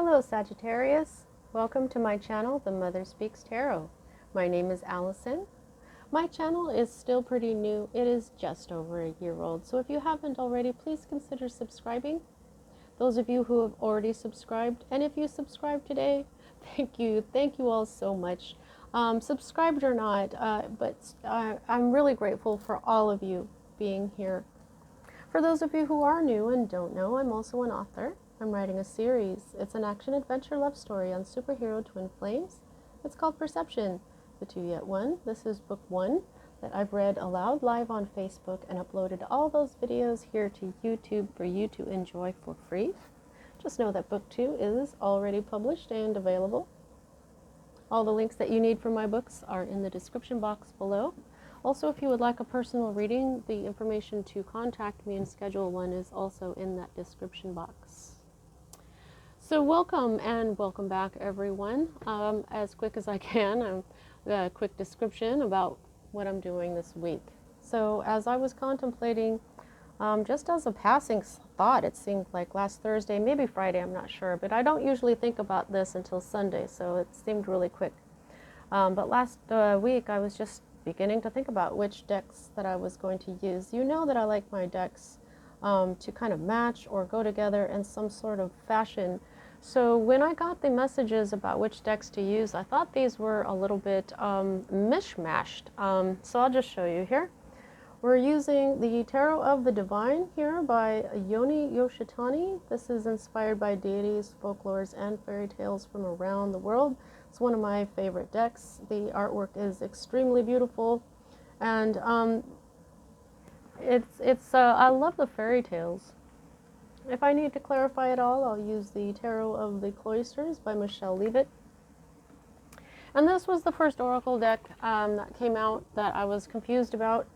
Hello Sagittarius, welcome to my channel, The Mother Speaks Tarot. My name is Allison. My channel is still pretty new, it is just over a year old, so if you haven't already, please consider subscribing. Those of you who have already subscribed, and if you subscribed today, thank you all so much. Subscribed or not, but I'm really grateful for all of you being here. For those of you who are new and don't know, I'm also an author. I'm writing a series. It's an action-adventure love story on superhero twin flames. It's called Perception, the Two Yet One. This is book 1 that I've read aloud live on Facebook and uploaded all those videos here to YouTube for you to enjoy for free. Just know that book 2 is already published and available. All the links that you need for my books are in the description box below. Also, if you would like a personal reading, the information to contact me and schedule one is also in that description box. So welcome and welcome back, everyone. As quick as I can, a quick description about what I'm doing this week. So as I was contemplating, just as a passing thought, it seemed like last Thursday, maybe Friday, I'm not sure, but I don't usually think about this until Sunday, so it seemed really quick. But last week, I was just beginning to think about which decks that I was going to use. You know that I like my decks to kind of match or go together in some sort of fashion. So when I got the messages about which decks to use, I thought these were a little bit mishmashed. So I'll just show you here. We're using the Tarot of the Divine here by Yoni Yoshitani. This is inspired by deities, folklores, and fairy tales from around the world. It's one of my favorite decks. The artwork is extremely beautiful, and I love the fairy tales. If I need to clarify it all, I'll use the Tarot of the Cloisters by Michelle Leavitt. And this was the first oracle deck that came out that I was confused about.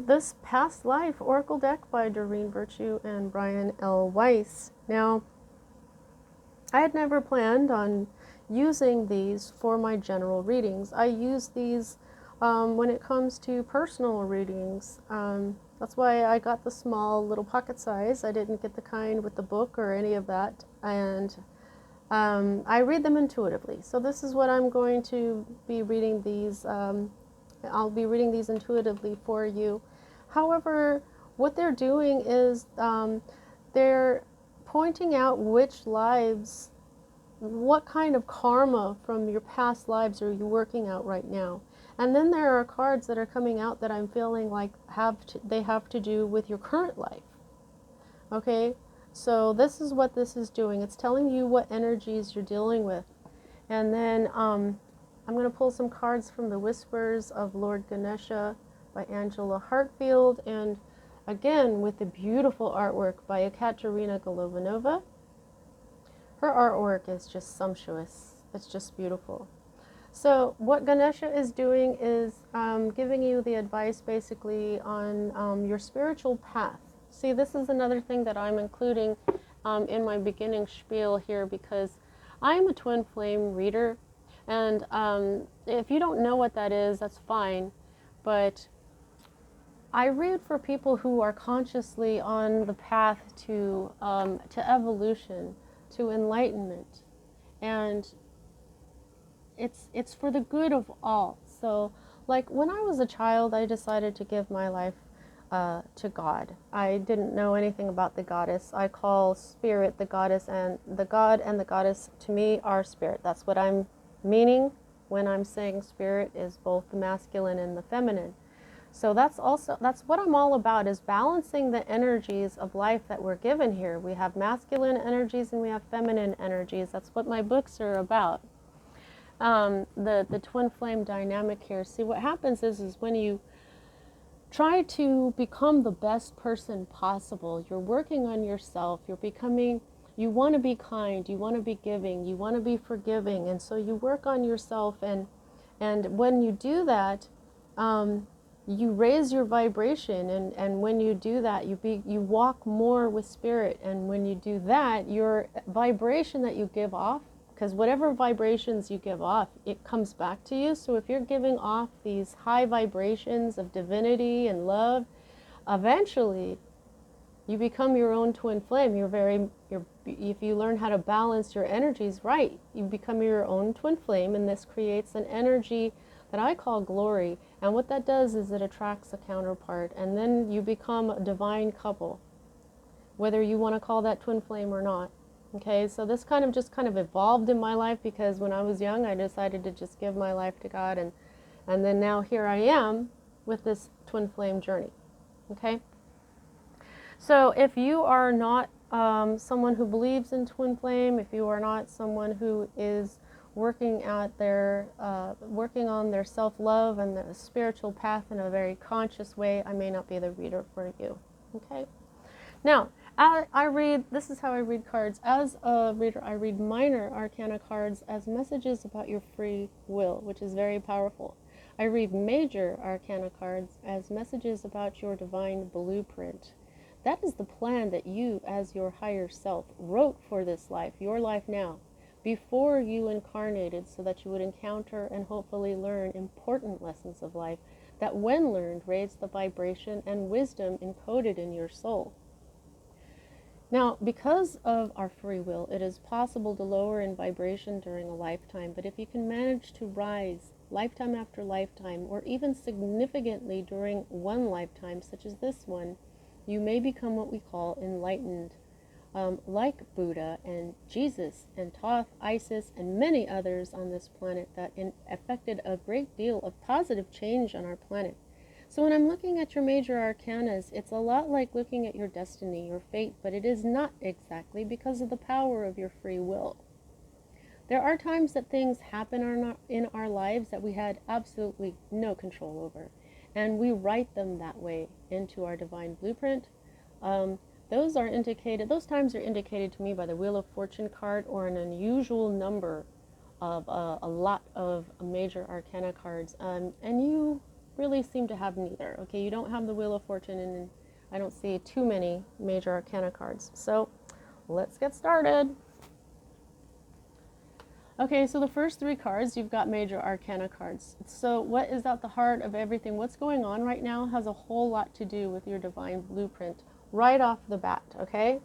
This Past Life Oracle deck by Doreen Virtue and Brian L. Weiss. Now, I had never planned on using these for my general readings. I use these when it comes to personal readings. That's why I got the small little pocket size. I didn't get the kind with the book or any of that. And I read them intuitively. So this is what I'm going to be reading these. I'll be reading these intuitively for you. However, what they're doing is they're pointing out which lives, what kind of karma from your past lives are you working out right now. And then there are cards that are coming out that I'm feeling like they have to do with your current life. Okay, so this is what this is doing. It's telling you what energies you're dealing with. And then I'm going to pull some cards from the Whispers of Lord Ganesha by Angela Hartfield, and again with the beautiful artwork by Ekaterina Golovanova. Her artwork is just sumptuous. It's just beautiful. So what Ganesha is doing is giving you the advice basically on your spiritual path. See, this is another thing that I'm including in my beginning spiel here, because I'm a twin flame reader. And if you don't know what that is, that's fine. But I read for people who are consciously on the path to evolution, to enlightenment. And it's for the good of all. So, like when I was a child, I decided to give my life to God. I didn't know anything about the goddess. I call spirit the goddess, and the god and the goddess to me are spirit. That's what I'm meaning when I'm saying spirit is both the masculine and the feminine. So that's what I'm all about, is balancing the energies of life that we're given here. We have masculine energies and we have feminine energies. That's what my books are about. The twin flame dynamic here. See, what happens is when you try to become the best person possible, you're working on yourself, you want to be kind, you want to be giving, you want to be forgiving, and so you work on yourself, and when you do that, you raise your vibration, and when you do that, you walk more with spirit, and when you do that, your vibration that you give off, because whatever vibrations you give off, it comes back to you. So if you're giving off these high vibrations of divinity and love, eventually you become your own twin flame. You're very if you learn how to balance your energies right, you become your own twin flame, and this creates an energy that I call glory. And what that does is it attracts a counterpart, and then you become a divine couple, whether you want to call that twin flame or not. Okay, so this kind of just evolved in my life, because when I was young, I decided to just give my life to God, and then now here I am with this twin flame journey. Okay, so if you are not someone who believes in twin flame, if you are not someone who is working on their self-love and the spiritual path in a very conscious way, I may not be the reader for you. Okay, now I read, this is how I read cards. As a reader, I read minor arcana cards as messages about your free will, which is very powerful. I read major arcana cards as messages about your divine blueprint. That is the plan that you, as your higher self, wrote for this life, your life now, before you incarnated, so that you would encounter and hopefully learn important lessons of life that, when learned, raise the vibration and wisdom encoded in your soul. Now, because of our free will, it is possible to lower in vibration during a lifetime, but if you can manage to rise lifetime after lifetime, or even significantly during one lifetime, such as this one, you may become what we call enlightened, like Buddha and Jesus and Thoth, Isis, and many others on this planet that affected a great deal of positive change on our planet. So when I'm looking at your major arcanas, it's a lot like looking at your destiny, your fate, but it is not exactly, because of the power of your free will. There are times that things happen in our lives that we had absolutely no control over, and we write them that way into our divine blueprint. Those times are indicated to me by the Wheel of Fortune card, or an unusual number of a lot of major arcana cards, and you really seem to have neither. Okay, you don't have the Wheel of Fortune, and I don't see too many major arcana cards. So let's get started. Okay, so the first three cards, you've got major arcana cards. So what is at the heart of everything? What's going on right now has a whole lot to do with your divine blueprint right off the bat, okay?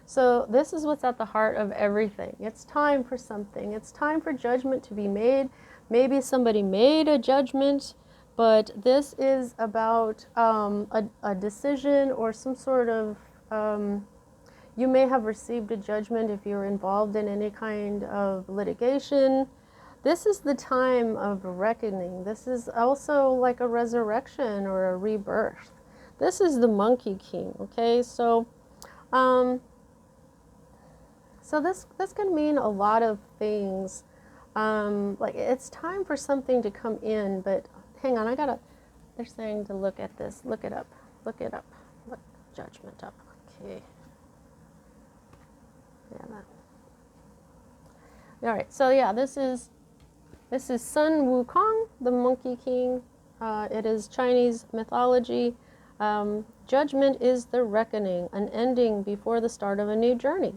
So this is what's at the heart of everything. It's time for something. It's time for judgment to be made. Maybe somebody made a judgment, but this is about a decision, or some sort of, you may have received a judgment if you're involved in any kind of litigation. This is the time of reckoning. This is also like a resurrection or a rebirth. This is the Monkey King, okay? So this can mean a lot of things. Like, it's time for something to come in, but hang on, they're saying to look at this. Look it up. Look judgment up. Okay. Yeah. All right. So yeah, this is Sun Wukong, the Monkey King. It is Chinese mythology. Judgment is the reckoning, an ending before the start of a new journey.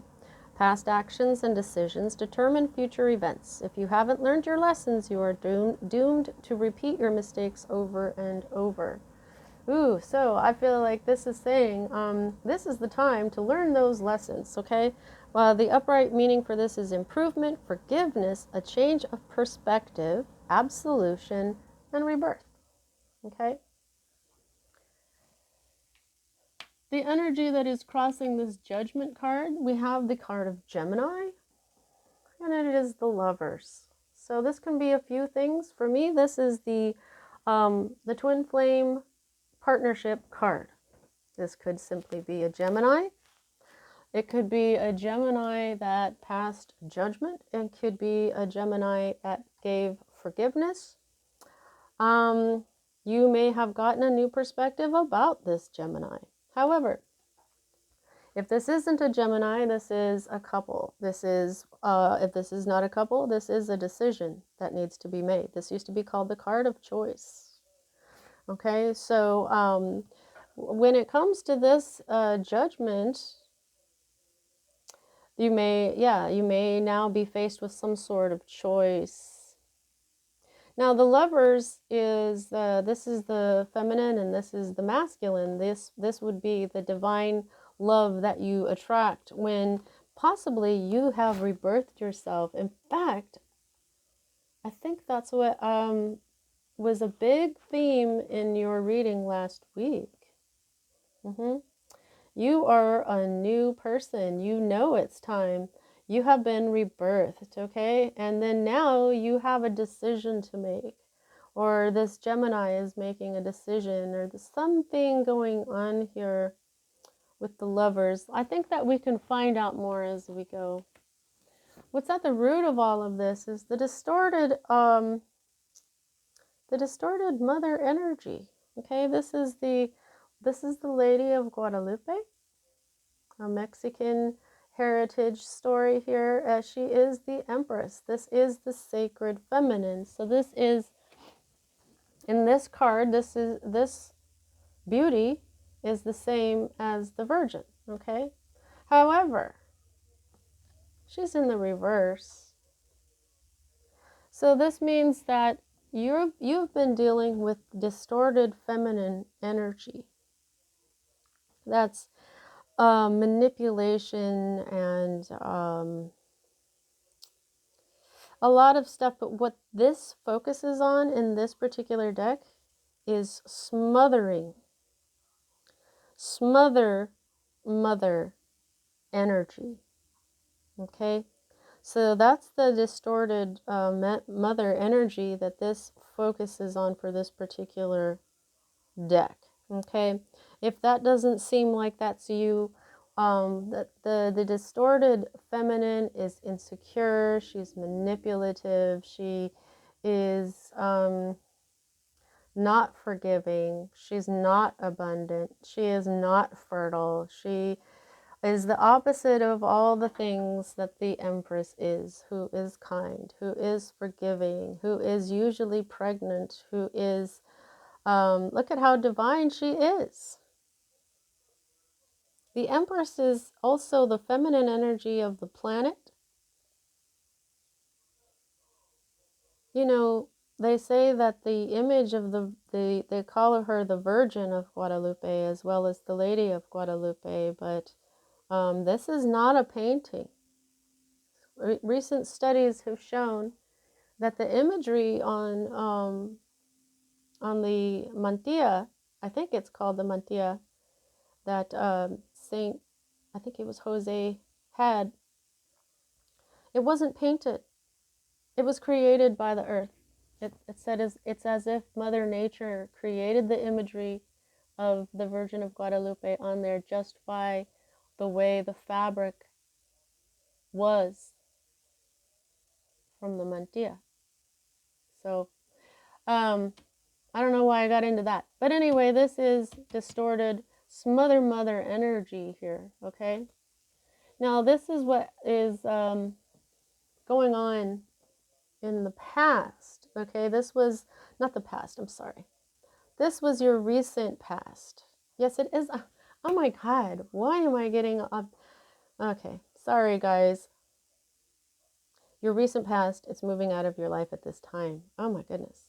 Past actions and decisions determine future events. If you haven't learned your lessons, you are doomed to repeat your mistakes over and over. Ooh, so I feel like this is saying, this is the time to learn those lessons, okay? Well, the upright meaning for this is improvement, forgiveness, a change of perspective, absolution, and rebirth, okay? The energy that is crossing this judgment card, we have the card of Gemini, and it is the Lovers. So this can be a few things. For me, this is the twin flame partnership card. This could simply be a Gemini. It could be a Gemini that passed judgment. It could be a Gemini that gave forgiveness. You may have gotten a new perspective about this Gemini. However, if this isn't a Gemini, this is a couple. This is, if this is not a couple, this is a decision that needs to be made. This used to be called the card of choice. Okay, so when it comes to this judgment, you may now be faced with some sort of choice. Now, the Lovers is, this is the feminine and this is the masculine. This would be the divine love that you attract when possibly you have rebirthed yourself. In fact, I think that's what was a big theme in your reading last week. You are a new person. You know it's time. You have been rebirthed, okay? And then now you have a decision to make. Or this Gemini is making a decision, or there's something going on here with the lovers. I think that we can find out more as we go. What's at the root of all of this is the distorted mother energy. Okay, this is the Lady of Guadalupe, a Mexican heritage story here. She is the Empress. This is the sacred feminine. So this is, in this card, this beauty is the same as the Virgin. Okay, however, she's in the reverse. So this means that you've been dealing with distorted feminine energy. That's manipulation and a lot of stuff. But what this focuses on in this particular deck is smothering. Smother mother energy. Okay? So that's the distorted mother energy that this focuses on for this particular deck. Okay, if that doesn't seem like that's you, the distorted feminine is insecure. She's manipulative. She is not forgiving. She's not abundant. She is not fertile. She is the opposite of all the things that the Empress is, who is kind, who is forgiving, who is usually pregnant, who is, look at how divine she is. The Empress is also the feminine energy of the planet. You know, they say that the image of they call her the Virgin of Guadalupe as well as the Lady of Guadalupe, but this is not a painting. Recent studies have shown that the imagery on the mantilla, I think it's called the mantilla, that Saint, I think it was Jose, had, it wasn't painted. It was created by the earth. It said it's as if Mother Nature created the imagery of the Virgin of Guadalupe on there just by the way the fabric was from the mantilla. So, I don't know why I got into that. But anyway, this is distorted smother mother energy here, okay? Now, this is what is going on in the past, okay? This was, not the past, I'm sorry. This was your recent past. Yes, it is. Oh my God, why am I getting up? Okay, sorry guys. Your recent past, it's moving out of your life at this time. Oh my goodness.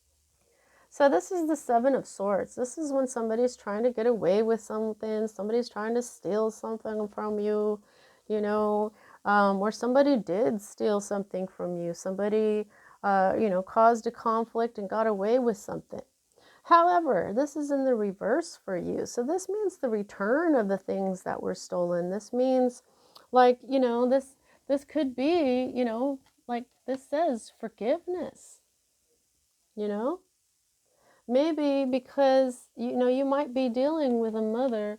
So this is the Seven of Swords. This is when somebody's trying to get away with something. Somebody's trying to steal something from you, you know, or somebody did steal something from you. Somebody, you know, caused a conflict and got away with something. However, this is in the reverse for you. So this means the return of the things that were stolen. This means, like, you know, this could be, you know, like this says forgiveness, you know? Maybe because, you know, you might be dealing with a mother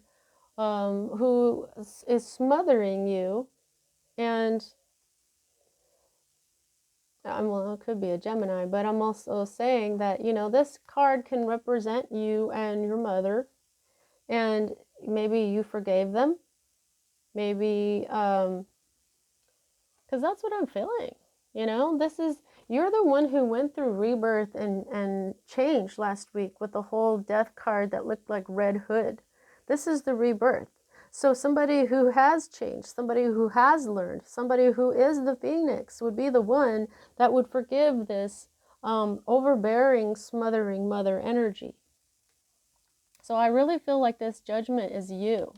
who is smothering you, and well, it could be a Gemini, but I'm also saying that, you know, this card can represent you and your mother, and maybe you forgave them. Maybe, because that's what I'm feeling. You know, you're the one who went through rebirth and change last week with the whole death card that looked like Red Hood. This is the rebirth. So somebody who has changed, somebody who has learned, somebody who is the Phoenix would be the one that would forgive this overbearing, smothering mother energy. So I really feel like this judgment is you.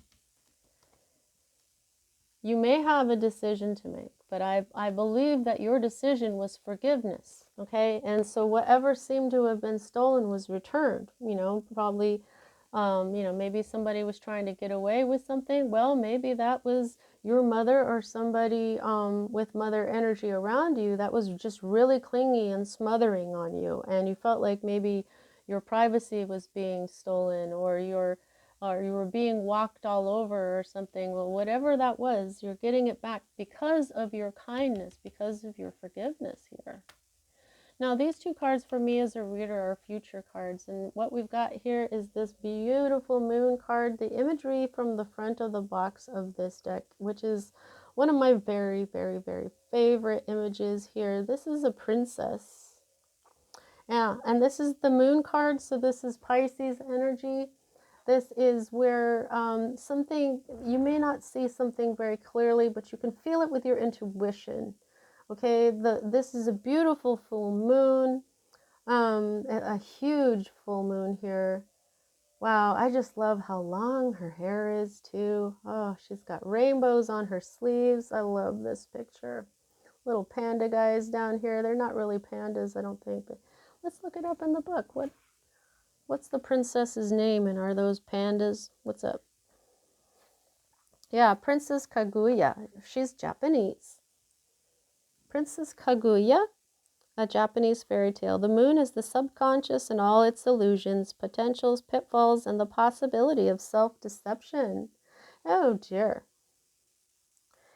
you may have a decision to make, but I believe that your decision was forgiveness, okay? And so whatever seemed to have been stolen was returned, probably, maybe somebody was trying to get away with something. Well, maybe that was your mother or somebody with mother energy around you that was just really clingy and smothering on you, and you felt like maybe your privacy was being stolen, or you were being walked all over or something. Well, whatever that was, you're getting it back because of your kindness, because of your forgiveness here. Now, these two cards for me as a reader are future cards, and what we've got here is this beautiful moon card, the imagery from the front of the box of this deck, which is one of my very, very, very favorite images here. This is a princess. Yeah, and this is the moon card, so this is Pisces energy. This is where something, you may not see something very clearly, but you can feel it with your intuition. Okay, this is a beautiful full moon, a huge full moon here. Wow, I just love how long her hair is too. Oh, she's got rainbows on her sleeves. I love this picture. Little panda guys down here. They're not really pandas, I don't think, but let's look it up in the book. What's the princess's name, and are those pandas? What's up? Yeah, Princess Kaguya. She's Japanese. Princess Kaguya, a Japanese fairy tale. The moon is the subconscious and all its illusions, potentials, pitfalls, and the possibility of self-deception. Oh dear.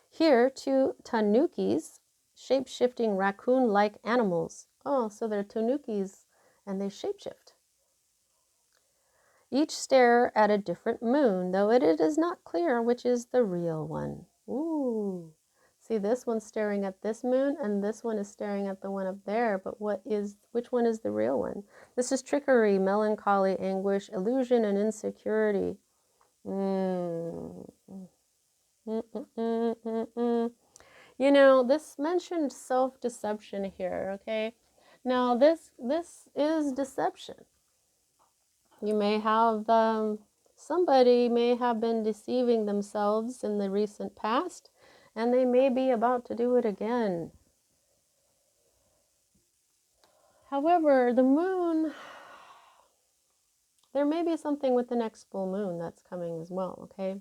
Here, two tanukis, shape-shifting raccoon-like animals. Oh, so they're tanukis and they shapeshift. Each stare at a different moon, though it is not clear which is the real one. Ooh. See, this one's staring at this moon, and this one is staring at the one up there, but which one is the real one? This is trickery, melancholy, anguish, illusion, and insecurity. This mentioned self-deception here, okay? Now, this is deception. You may have, somebody may have been deceiving themselves in the recent past, and they may be about to do it again. However, the moon, there may be something with the next full moon that's coming as well, okay?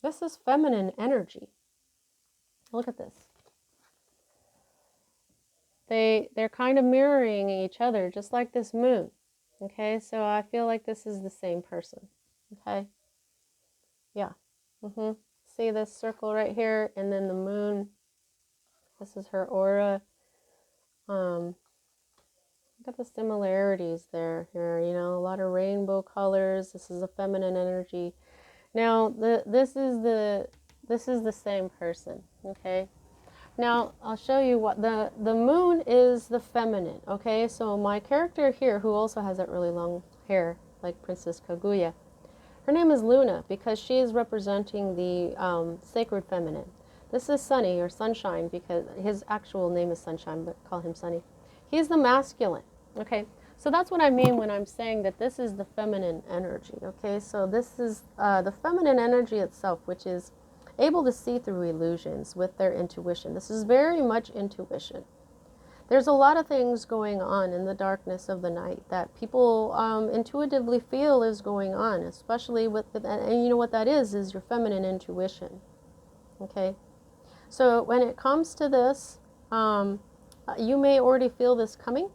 This is feminine energy. Look at this. They're kind of mirroring each other, just like this moon. Okay, so I feel like this is the same person. Okay, yeah. See this circle right here, and then the moon. This is her aura. Look at the similarities there. Here, a lot of rainbow colors. This is a feminine energy. Now, this is the same person. Okay. Now, I'll show you what the moon is, the feminine, okay? So my character here, who also has that really long hair, like Princess Kaguya, her name is Luna because she is representing the sacred feminine. This is Sunny, or Sunshine, because his actual name is Sunshine, but call him Sunny. He's the masculine, okay? So that's what I mean when I'm saying that this is the feminine energy, okay? So this is the feminine energy itself, which is able to see through illusions with their intuition. This is very much intuition. There's a lot of things going on in the darkness of the night that people intuitively feel is going on, especially and you know what that is your feminine intuition. Okay? So when it comes to this, you may already feel this coming,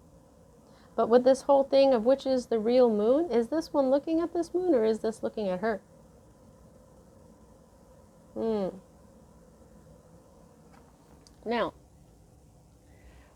but with this whole thing of which is the real moon, is this one looking at this moon, or is this looking at her? Now,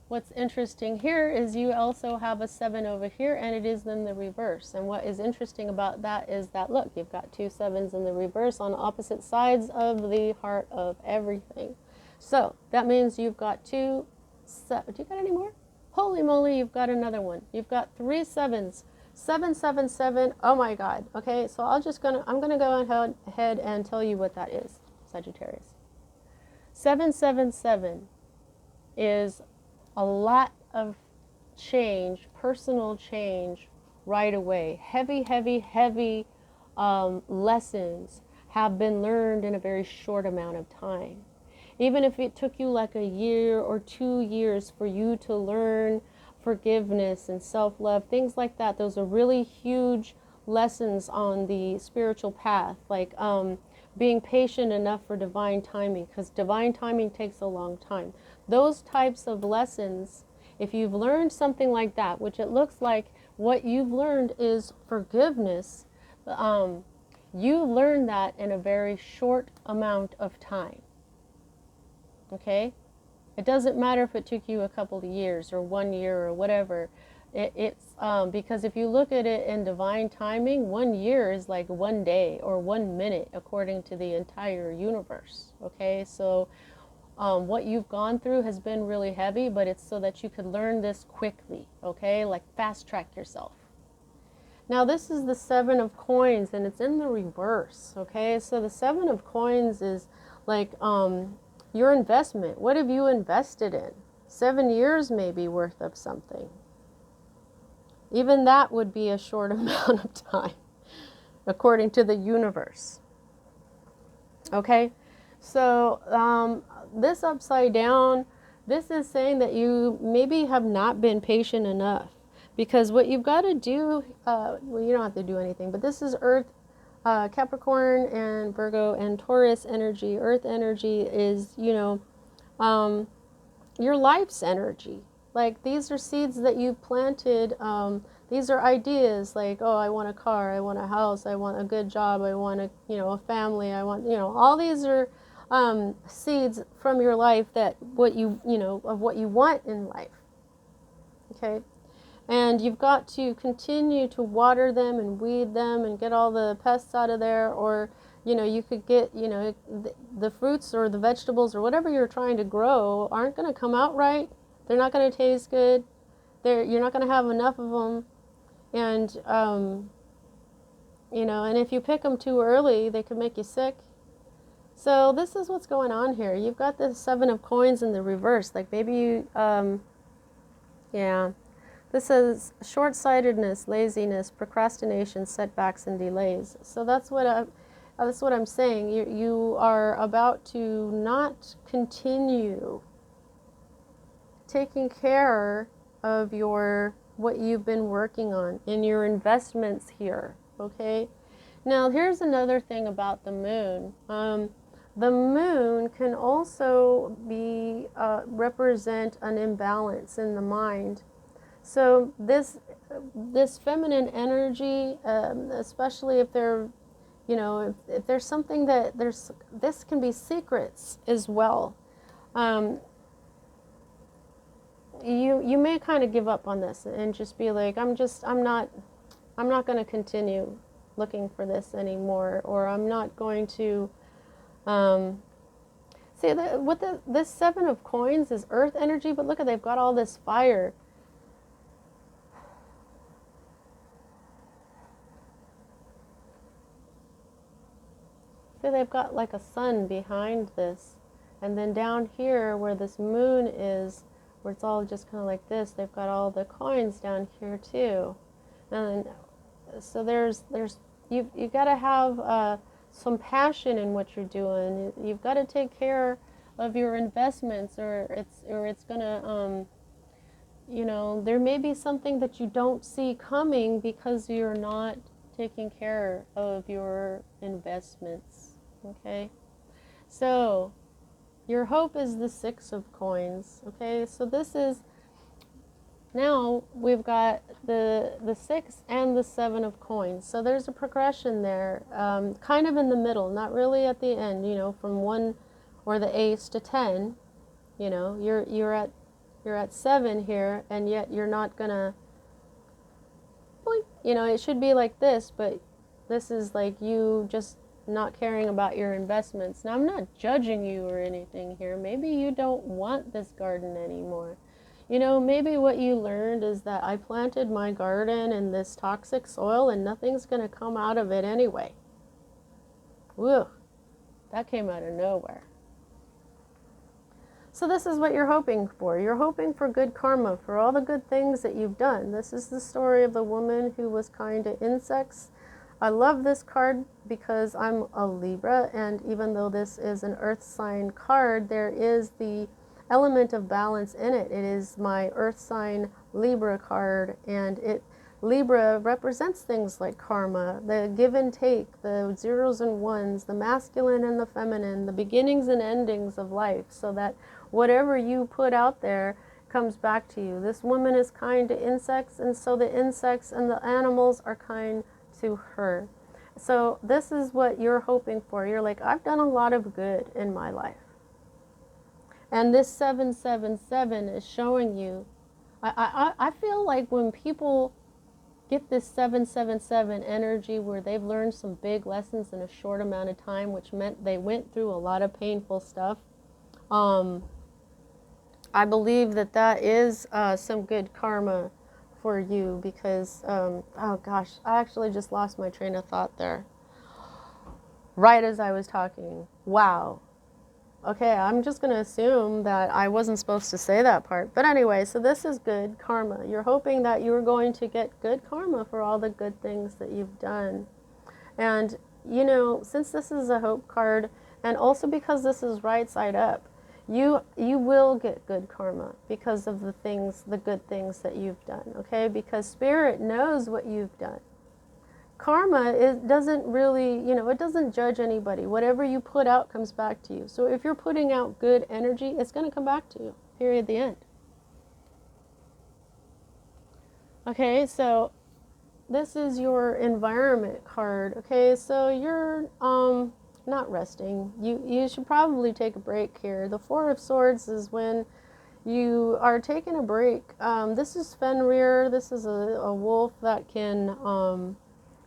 what's interesting here is you also have a 7 over here, and it is in the reverse. And what is interesting about that is that, look, you've got 2 7s in the reverse on opposite sides of the heart of everything. So that means you've got 2 7. Do you got any more? Holy moly, you've got another one. You've got 3 7s. 7 7 7. Oh my God. Okay, so I'm gonna go ahead and tell you what that is, Sagittarius. 777 is a lot of change, personal change right away. Heavy, heavy, heavy lessons have been learned in a very short amount of time. Even if it took you like a year or 2 years for you to learn forgiveness and self-love, things like that, those are really huge lessons on the spiritual path, like being patient enough for divine timing, because divine timing takes a long time. Those types of lessons, if you've learned something like that, which it looks like what you've learned is forgiveness, you learn that in a very short amount of time. Okay? It doesn't matter if it took you a couple of years or 1 year or whatever. It's because if you look at it in divine timing, 1 year is like 1 day or 1 minute according to the entire universe. Okay, so what you've gone through has been really heavy, but it's so that you could learn this quickly. Okay, like fast track yourself. Now this is the 7 of coins, and it's in the reverse. Okay, so the 7 of coins is like your investment. What have you invested in? 7 years maybe worth of something. Even that would be a short amount of time, according to the universe. Okay, so this upside down, this is saying that you maybe have not been patient enough. Because what you've got to do, well, you don't have to do anything, but this is Earth, Capricorn and Virgo and Taurus energy. Earth energy is, you know, your life's energy. Like, these are seeds that you planted. These are ideas like, oh, I want a car, I want a house, I want a good job, I want a, you know, a family, I want, you know, all these are seeds from your life that what you know, of what you want in life. Okay. And you've got to continue to water them and weed them and get all the pests out of there, or, you know, you could get, you know, the fruits or the vegetables or whatever you're trying to grow aren't going to come out right. They're not going to taste good. You're not going to have enough of them. And, you know, and if you pick them too early, they could make you sick. So this is what's going on here. You've got the 7 of coins in the reverse. Like maybe you, yeah. This is short-sightedness, laziness, procrastination, setbacks, and delays. So that's what I'm saying. You are about to not continue taking care of what you've been working on in your investments here. Okay. Now here's another thing about the moon. The moon can also represent an imbalance in the mind. So this feminine energy, especially if they're, you know, if there's something that this can be secrets as well. You may kind of give up on this and just be like, I'm not going to continue looking for this anymore, or I'm not going to. See that with this 7 of coins is earth energy, but look at, they've got all this fire. They've got like a sun behind this, and then down here where this moon is, where it's all just kind of like this, they've got all the coins down here too. And so you got to have some passion in what you're doing. You've got to take care of your investments, or it's gonna you know, there may be something that you don't see coming because you're not taking care of your investments. Okay, so your hope is the 6 of coins. Okay, so this is, now we've got the 6 and the 7 of coins. So there's a progression there, kind of in the middle, not really at the end. You know, from 1 or the ace to 10. You know, you're at 7 here, and yet you're not gonna. You know, it should be like this, but this is like you just not caring about your investments. Now, I'm not judging you or anything here. Maybe you don't want this garden anymore. You know, maybe what you learned is that I planted my garden in this toxic soil and nothing's going to come out of it anyway. Whew, that came out of nowhere. So this is what you're hoping for. You're hoping for good karma, for all the good things that you've done. This is the story of the woman who was kind to insects, I love this card because I'm a Libra, and even though this is an earth sign card, there is the element of balance in it. It is my earth sign Libra card, and Libra represents things like karma, the give and take, the zeros and ones, the masculine and the feminine, the beginnings and endings of life, so that whatever you put out there comes back to you. This woman is kind to insects, and so the insects and the animals are kind to her. So this is what you're hoping for. You're like, I've done a lot of good in my life. And this 777 is showing you, I feel like when people get this 777 energy where they've learned some big lessons in a short amount of time, which meant they went through a lot of painful stuff, I believe that that is some good karma for you, because, oh gosh, I actually just lost my train of thought there. Right as I was talking. Wow. Okay, I'm just going to assume that I wasn't supposed to say that part. But anyway, so this is good karma. You're hoping that you're going to get good karma for all the good things that you've done. And, you know, since this is a hope card, and also because this is right side up, you will get good karma because of the good things that you've done, okay? Because Spirit knows what you've done. Karma doesn't really, it doesn't judge anybody. Whatever you put out comes back to you. So if you're putting out good energy, it's going to come back to you, period, the end. Okay, so this is your environment card. Okay, so you're not resting. You should probably take a break here. The Four of Swords is when you are taking a break. This is Fenrir. This is a wolf that can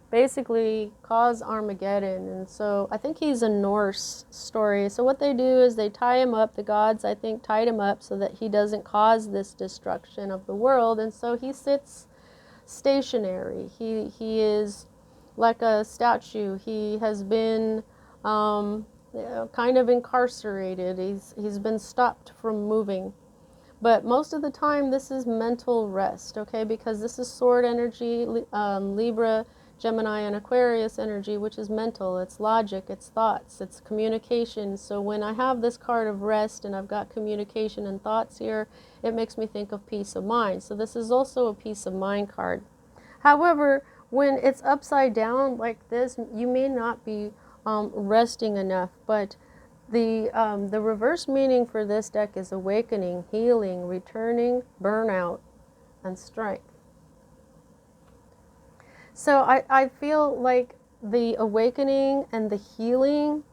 basically cause Armageddon. And so I think he's a Norse story. So what they do is they tie him up. The gods, I think, tied him up so that he doesn't cause this destruction of the world. And so he sits stationary. He is like a statue. He has been kind of incarcerated. He's been stopped from moving. But most of the time, this is mental rest, okay? Because this is sword energy, Libra, Gemini, and Aquarius energy, which is mental. It's logic, it's thoughts, it's communication. So when I have this card of rest and I've got communication and thoughts here, it makes me think of peace of mind. So this is also a peace of mind card. However, when it's upside down like this, you may not be resting enough, but the reverse meaning for this deck is awakening, healing, returning, burnout, and strength. So I feel like the awakening and the healing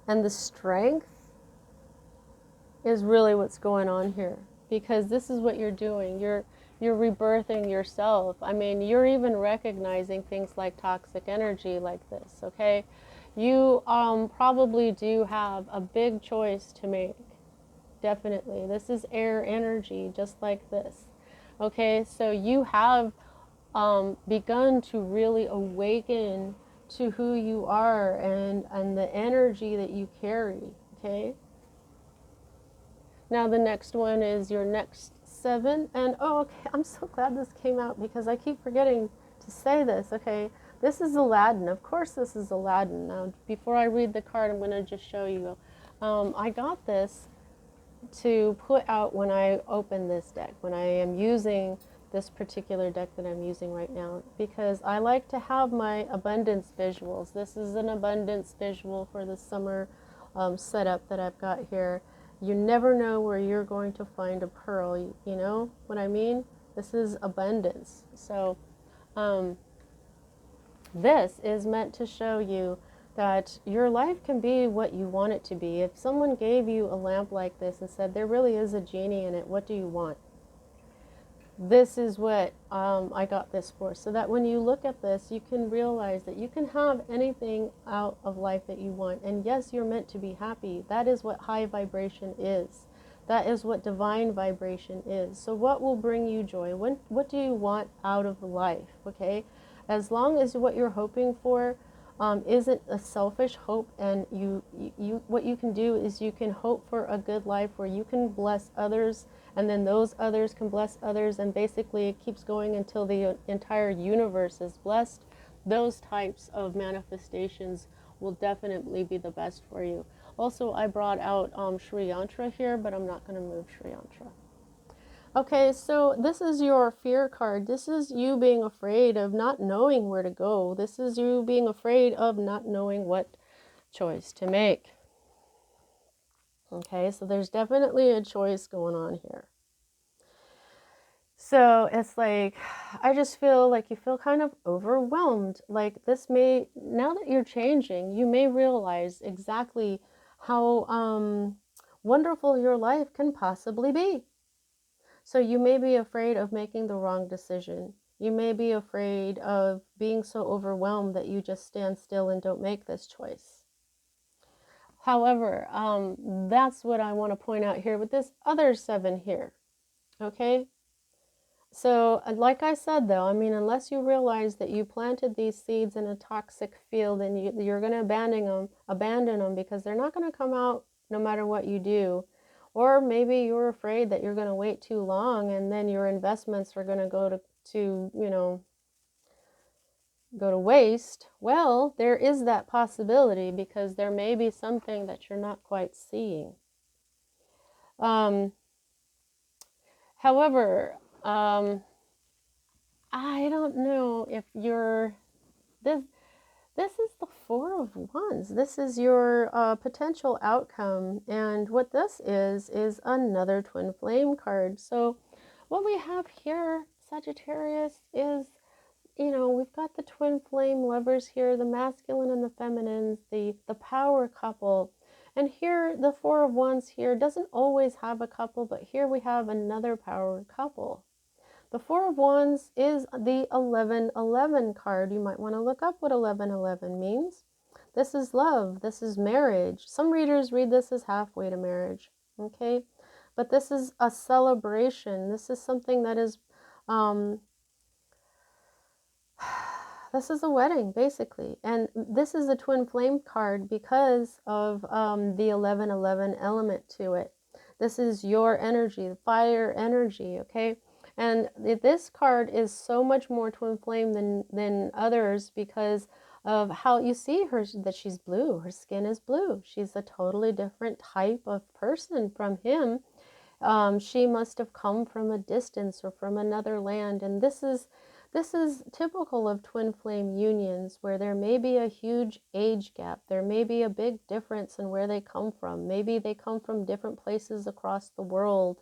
and the strength is really what's going on here, because this is what you're doing. You're rebirthing yourself. I mean, you're even recognizing things like toxic energy like this, okay? You probably do have a big choice to make. Definitely. This is air energy, just like this. Okay, so you have begun to really awaken to who you are and the energy that you carry, okay? Now the next one is your next 7, and oh, okay, I'm so glad this came out because I keep forgetting to say this, okay? This is Aladdin. Of course this is Aladdin. Now, before I read the card, I'm going to just show you. I got this to put out when I open this deck, when I am using this particular deck that I'm using right now, because I like to have my abundance visuals. This is an abundance visual for the summer setup that I've got here. You never know where you're going to find a pearl, you know what I mean? This is abundance. So this is meant to show you that your life can be what you want it to be. If someone gave you a lamp like this and said, there really is a genie in it, what do you want? This is what I got this for, so that when you look at this, you can realize that you can have anything out of life that you want. And yes, you're meant to be happy. That is what high vibration is. That is what divine vibration is. So what will bring you joy? What do you want out of life, okay? As long as what you're hoping for isn't a selfish hope, and what you can do is you can hope for a good life where you can bless others, and then those others can bless others, and basically it keeps going until the entire universe is blessed. those types of manifestations will definitely be the best for you. Also, I brought out Sri Yantra here, but I'm not going to move Sri Yantra. Okay, so this is your fear card. This is you being afraid of not knowing where to go. This is you being afraid of not knowing what choice to make. Okay, so there's definitely a choice going on here. So it's like, I just feel like you feel kind of overwhelmed. Like this may, now that you're changing, you may realize exactly how wonderful your life can possibly be. So you may be afraid of making the wrong decision. You may be afraid of being so overwhelmed that you just stand still and don't make this choice. However, that's what I want to point out here with this other 7 here. Okay? So, like I said, though, I mean, unless you realize that you planted these seeds in a toxic field and you're going to abandon them because they're not going to come out no matter what you do. Or maybe you're afraid that you're going to wait too long and then your investments are going to go to waste. Well, there is that possibility because there may be something that you're not quite seeing. However, I don't know if you're this. This is the 4 of Wands. This is your potential outcome, and what this is another twin flame card. So, what we have here, Sagittarius, is we've got the twin flame lovers here, the masculine and the feminine, the power couple. And here, the 4 of Wands here doesn't always have a couple, but here we have another power couple. The 4 of Wands is the 1111 card. You might want to look up what 1111 means. This is love. This is marriage. Some readers read this as halfway to marriage. Okay? But this is a celebration. This is something that is this is a wedding, basically. And this is a twin flame card because of the 1111 element to it. This is your energy, the fire energy, okay? And this card is so much more twin flame than others because of how you see her, that she's blue. Her skin is blue. She's a totally different type of person from him. She must have come from a distance or from another land. And this is typical of twin flame unions where there may be a huge age gap. There may be a big difference in where they come from. Maybe they come from different places across the world.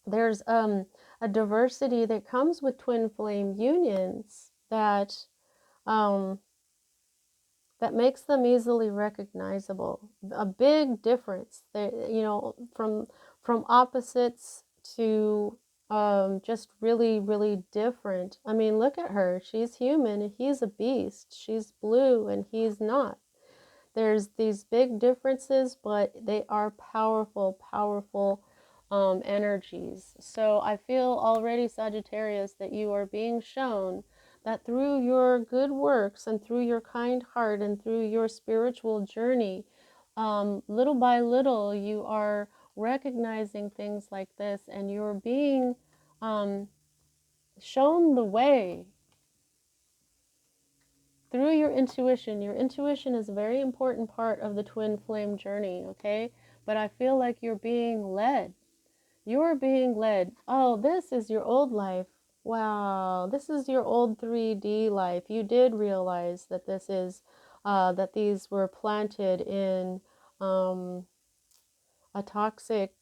There's a diversity that comes with twin flame unions that makes them easily recognizable. A big difference that from opposites to just really, really different. I mean, look at her. She's human and he's a beast. She's blue and he's not. There's these big differences, but they are powerful, powerful energies. So I feel already, Sagittarius, that you are being shown that through your good works and through your kind heart and through your spiritual journey, little by little, you are recognizing things like this and you're being shown the way through your intuition. Your intuition is a very important part of the twin flame journey, okay? But I feel like you're being led. You're being led. Oh, this is your old life. Wow, this is your old 3D life. You did realize that this is, that these were planted in a toxic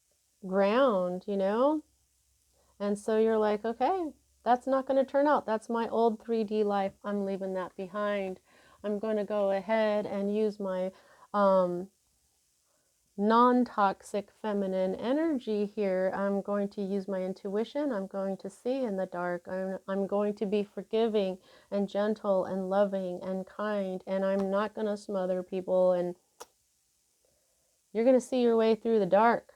ground, And so you're like, okay, that's not going to turn out. That's my old 3D life. I'm leaving that behind. I'm going to go ahead and use my non-toxic feminine energy here. I'm going to use my intuition. I'm going to see in the dark. I'm going to be forgiving and gentle and loving and kind. And I'm not going to smother people. And you're going to see your way through the dark.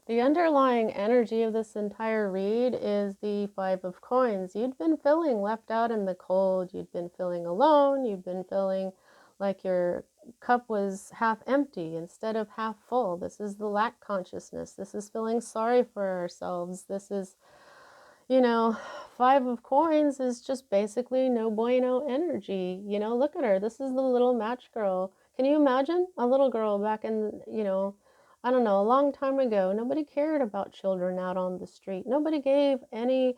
The underlying energy of this entire read is the 5 of Coins. You'd been feeling left out in the cold. You'd been feeling alone. You've been feeling like your cup was half empty instead of half full. This is the lack consciousness. This is feeling sorry for ourselves. This is, Five of Coins is just basically no bueno energy. You know, look at her. This is the little match girl. Can you imagine a little girl back in, you know, I don't know, a long time ago? Nobody cared about children out on the street. Nobody gave any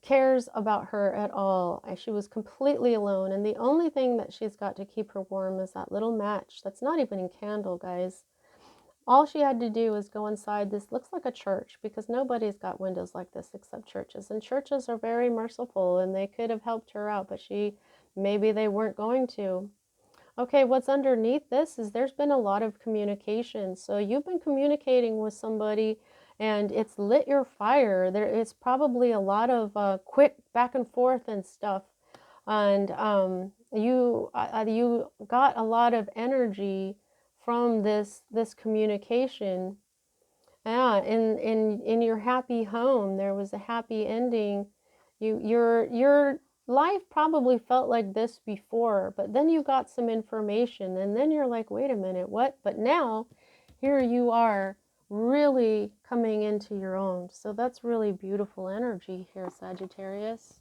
cares about her at all. She was completely alone, and the only thing that she's got to keep her warm is that little match. That's not even a candle, guys. All she had to do is go inside. This looks like a church because nobody's got windows like this except churches. And churches are very merciful and they could have helped her out, but maybe they weren't going to. Okay, what's underneath this is there's been a lot of communication. So you've been communicating with somebody and it's lit your fire. There is probably a lot of quick back and forth and stuff. And you got a lot of energy from this communication. Yeah, in your happy home, there was a happy ending. Your life probably felt like this before, but then you got some information, and then you're like, wait a minute, what? But now, here you are, really coming into your own. So that's really beautiful energy here, Sagittarius.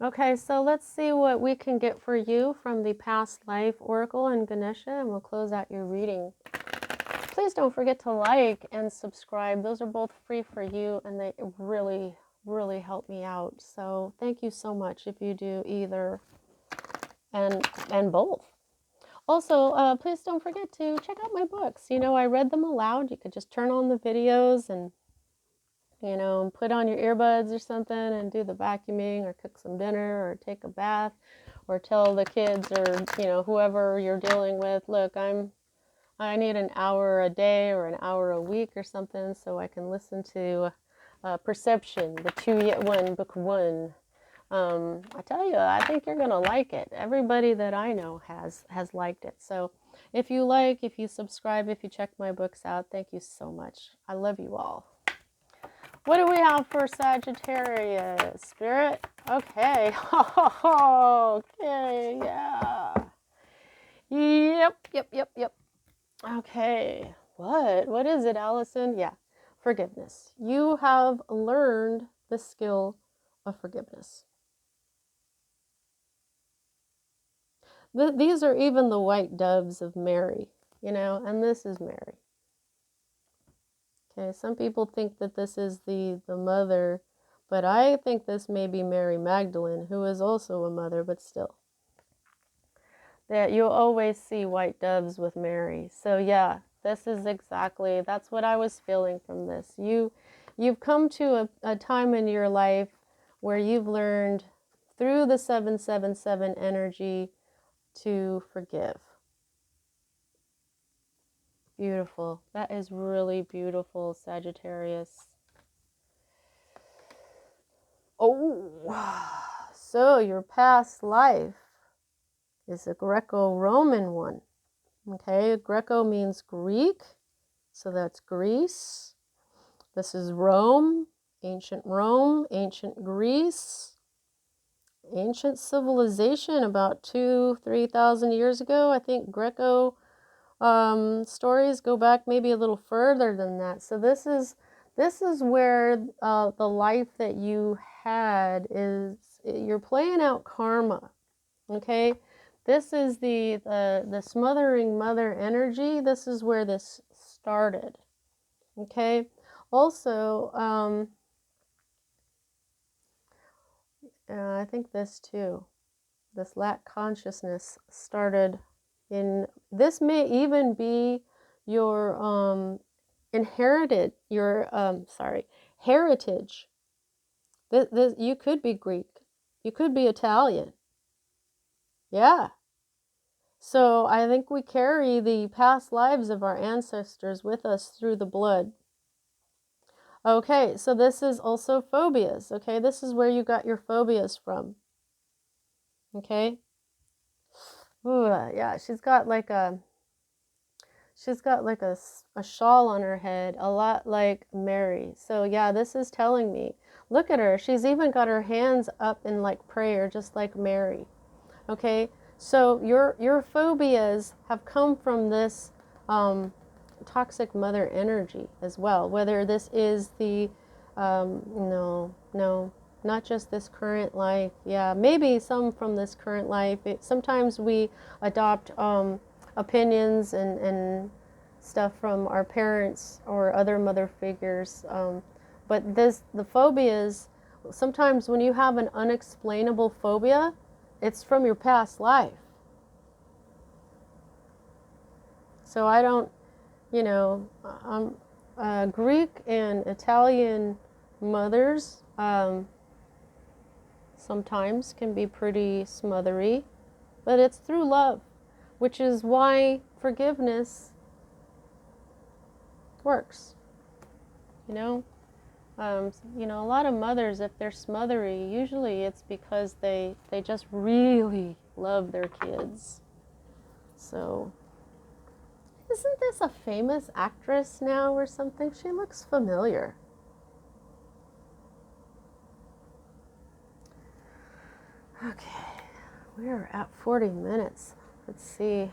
Okay, so let's see what we can get for you from the Past Life Oracle and Ganesha, and we'll close out your reading. Please don't forget to like and subscribe. Those are both free for you, and they really, really help me out. So thank you so much if you do either and both. Also, please don't forget to check out my books. You know, I read them aloud. You could just turn on the videos and, you know, put on your earbuds or something and do the vacuuming or cook some dinner or take a bath or tell the kids or, you know, whoever you're dealing with, look, I need an hour a day or an hour a week or something so I can listen to Perception, the 2-yet-1, book 1. I tell you, I think you're going to like it. Everybody that I know has liked it. So if you like, if you subscribe, if you check my books out, thank you so much. I love you all. What do we have for Sagittarius? Spirit? Okay. Okay, yeah. Yep. Okay. What is it, Allison? Yeah. Forgiveness. You have learned the skill of forgiveness. These are even the white doves of Mary, you know, and this is Mary. Okay, some people think that this is the mother, but I think this may be Mary Magdalene, who is also a mother, but still. That you'll always see white doves with Mary. So yeah, this is exactly, that's what I was feeling from this. You've come to a time in your life where you've learned through the 777 energy to forgive. Beautiful. That is really beautiful, Sagittarius. Oh, so your past life is a Greco-Roman one. Okay, Greco means Greek, so that's Greece. This is Rome, ancient Greece, ancient civilization about 2,000-3,000 years ago. I think Greco stories go back maybe a little further than that. So this is where the life that you had is, you're playing out karma. Okay, this is the smothering mother energy. This is where this started. Okay, also I think this too, this lack consciousness started in, this may even be your heritage. This, you could be Greek, you could be Italian. Yeah. So I think we carry the past lives of our ancestors with us through the blood. Okay, so this is also phobias. Okay, this is where you got your phobias from. Okay. Ooh, yeah, she's got like a shawl on her head, a lot like Mary. So yeah, this is telling me, look at her. She's even got her hands up in like prayer, just like Mary. Okay, so your phobias have come from this toxic mother energy as well. Whether this is the No, no, not just this current life. Yeah, maybe some from this current life. Sometimes we adopt opinions and stuff from our parents or other mother figures. But the phobias, sometimes when you have an unexplainable phobia, it's from your past life. So I don't, Greek and Italian mothers sometimes can be pretty smothery, but it's through love, which is why forgiveness works. A lot of mothers, if they're smothery, usually it's because they just really love their kids. So, isn't this a famous actress now or something? She looks familiar. Okay, we're at 40 minutes. Let's see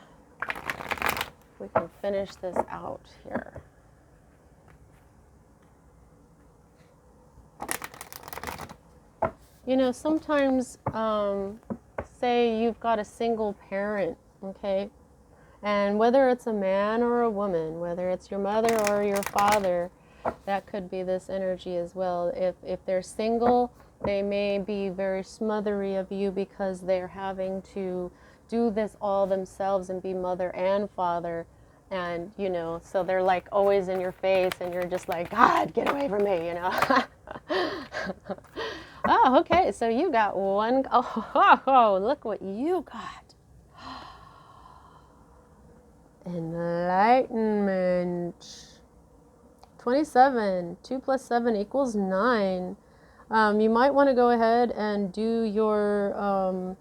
if we can finish this out here. Sometimes, say you've got a single parent, okay? And whether it's a man or a woman, whether it's your mother or your father, that could be this energy as well. If they're single, they may be very smothery of you because they're having to do this all themselves and be mother and father. And, so they're like always in your face and you're just like, God, get away from me, Oh, okay, so you got one. Oh, look what you got. Enlightenment. 27. 2 plus 7 equals 9. You might want to go ahead and do your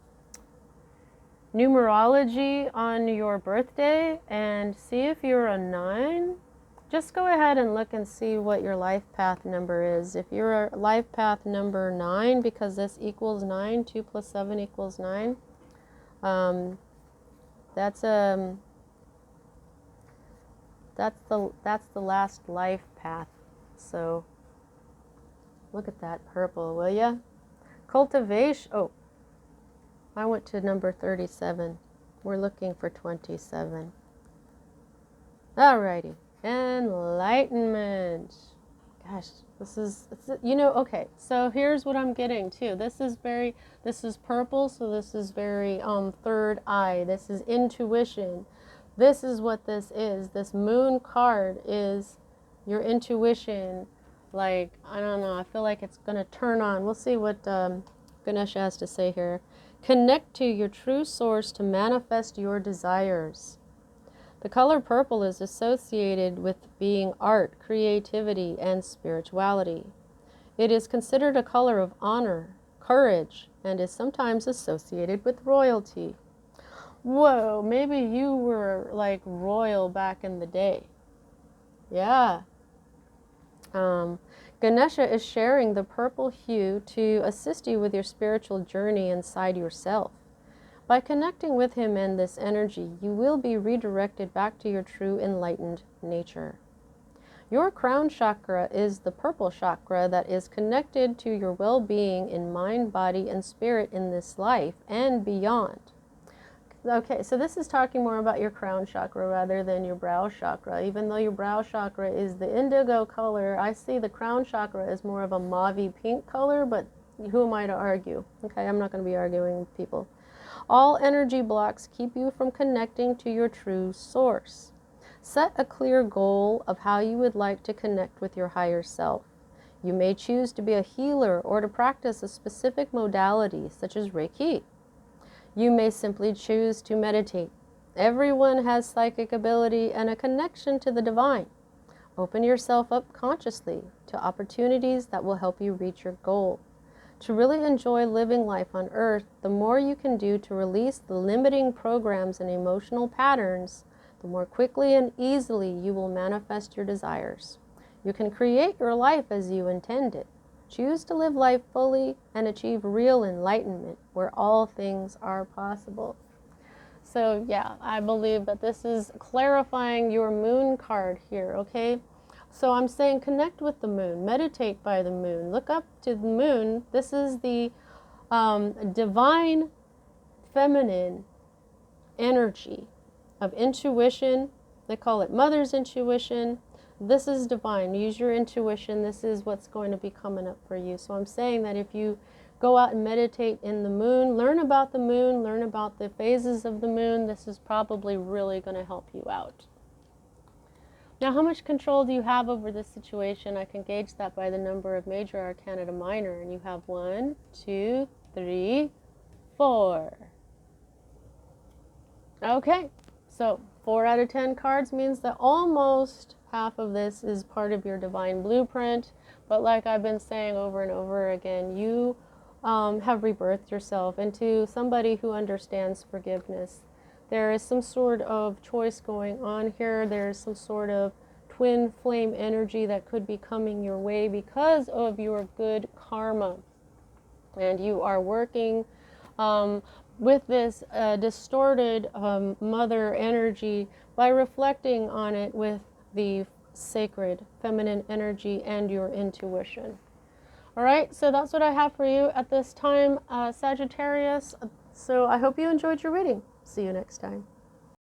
numerology on your birthday and see if you're a 9. Just go ahead and look and see what your life path number is. If you're a life path number 9, because this equals 9, 2 plus 7 equals 9, that's the last life path. So look at that purple, will ya? Cultivation. Oh, I went to number 37. We're looking for 27. Alrighty. Enlightenment. Gosh, this is, okay, so here's what I'm getting too. This is purple, so this is very third eye. This is intuition. This is what this is. This moon card is your intuition. Like, I don't know, I feel like it's going to turn on. We'll see what Ganesha has to say here. Connect to your true source to manifest your desires. The color purple is associated with being art, creativity, and spirituality. It is considered a color of honor, courage, and is sometimes associated with royalty. Whoa, maybe you were like royal back in the day. Yeah. Ganesha is sharing the purple hue to assist you with your spiritual journey inside yourself. By connecting with him and this energy, you will be redirected back to your true enlightened nature. Your crown chakra is the purple chakra that is connected to your well-being in mind, body, and spirit in this life and beyond. Okay, so this is talking more about your crown chakra rather than your brow chakra. Even though your brow chakra is the indigo color, I see the crown chakra as more of a mauve pink color, but who am I to argue? Okay, I'm not going to be arguing with people. All energy blocks keep you from connecting to your true source. Set a clear goal of how you would like to connect with your higher self. You may choose to be a healer or to practice a specific modality, such as Reiki. You may simply choose to meditate. Everyone has psychic ability and a connection to the divine. Open yourself up consciously to opportunities that will help you reach your goal. To really enjoy living life on Earth, the more you can do to release the limiting programs and emotional patterns, the more quickly and easily you will manifest your desires. You can create your life as you intend it. Choose to live life fully and achieve real enlightenment where all things are possible. So yeah, I believe that this is clarifying your moon card here, okay? So I'm saying connect with the moon, meditate by the moon, look up to the moon. This is the divine feminine energy of intuition. They call it mother's intuition. This is divine. Use your intuition. This is what's going to be coming up for you. So I'm saying that if you go out and meditate in the moon, learn about the moon, learn about the phases of the moon, this is probably really going to help you out. Now, how much control do you have over this situation? I can gauge that by the number of major arcana to minor. And you have 1, 2, 3, 4. Okay, so 4 out of 10 cards means that almost half of this is part of your divine blueprint. But like I've been saying over and over again, you have rebirthed yourself into somebody who understands forgiveness. There is some sort of choice going on here. There's some sort of twin flame energy that could be coming your way because of your good karma. And you are working with this distorted mother energy by reflecting on it with the sacred feminine energy and your intuition. All right, so that's what I have for you at this time, Sagittarius. So I hope you enjoyed your reading. See you next time.